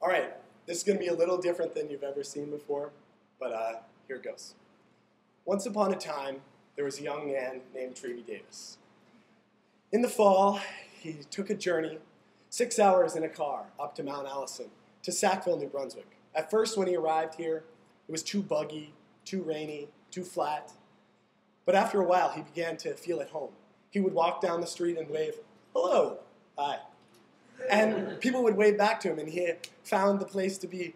All right, this is going to be a little different than you've ever seen before, but here it goes. Once upon a time, there was a young man named Trevey Davis. In the fall, he took a journey, 6 hours in a car, up to Mount Allison, to Sackville, New Brunswick. At first, when he arrived here, it was too buggy, too rainy, too flat. But after a while, he began to feel at home. He would walk down the street and wave, "Hello, hi." And people would wave back to him, and he found the place to be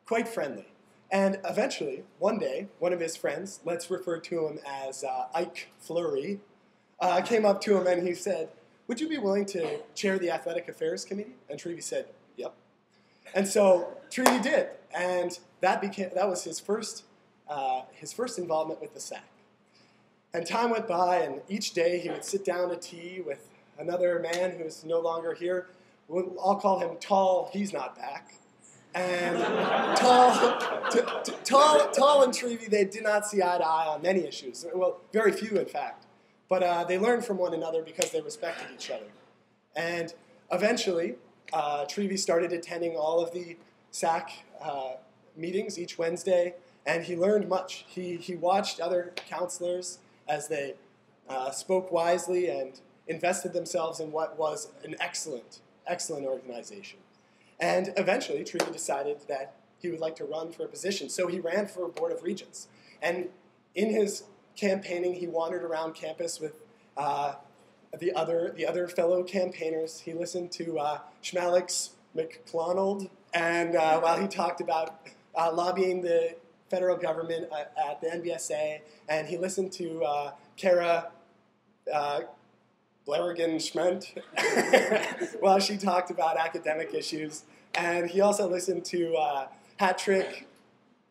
quite friendly. And eventually, one day, one of his friends, let's refer to him as Ike Fleury, came up to him and he said, "Would you be willing to chair the Athletic Affairs Committee?" And Trevey said, "Yep." And so Trevey did, and that was his first involvement with the SAC. And time went by, and each day he would sit down to tea with another man who's no longer here. I'll call him Tall, he's not back. And Tall and Trevey, they did not see eye to eye on many issues. Well, very few, in fact. But they learned from one another because they respected each other. And eventually, Trevey started attending all of the SAC meetings each Wednesday, and he learned much. He watched other counselors as they spoke wisely and invested themselves in what was an excellent organization. And eventually, Trevey decided that he would like to run for a position, so he ran for a Board of Regents. And in his campaigning, he wandered around campus with the other fellow campaigners. He listened to Schmalix McClonald, and while he talked about lobbying the federal government at the NBSA, and he listened to Kara Blerigan-Schment while she talked about academic issues. And he also listened to Patrick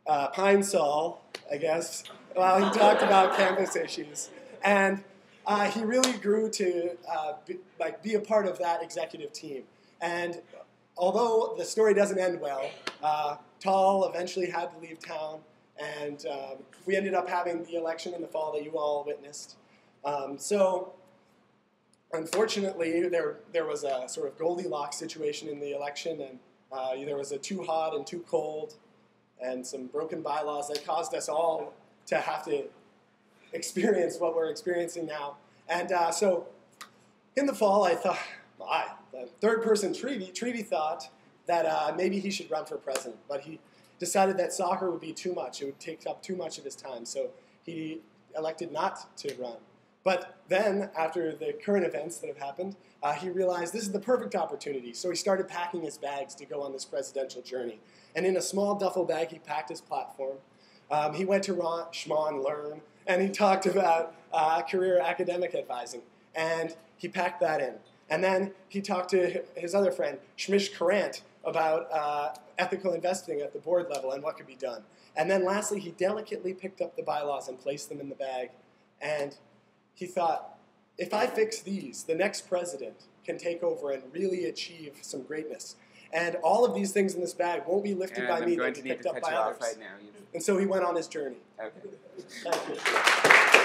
Pinesall, I guess, while he talked about campus issues. And he really grew to be a part of that executive team. And although the story doesn't end well, Tall eventually had to leave town, and we ended up having the election in the fall that you all witnessed. So unfortunately, there was a sort of Goldilocks situation in the election, and there was a too hot and too cold and some broken bylaws that caused us all to have to experience what we're experiencing now. And so in the fall, I thought, the third person, Trevey thought that maybe he should run for president, but he decided that soccer would be too much. It would take up too much of his time, so he elected not to run. But then, after the current events that have happened, he realized this is the perfect opportunity. So he started packing his bags to go on this presidential journey. And in a small duffel bag, he packed his platform. He went to Schmann Learn, and he talked about career academic advising. And he packed that in. And then he talked to his other friend, Shmish Karant, about ethical investing at the board level and what could be done. And then lastly, he delicately picked up the bylaws and placed them in the bag. And he thought, if I fix these, the next president can take over and really achieve some greatness. And all of these things in this bag won't be lifted by me, they'll be picked up by others. Right now. And so he went on his journey. Okay. Thank you.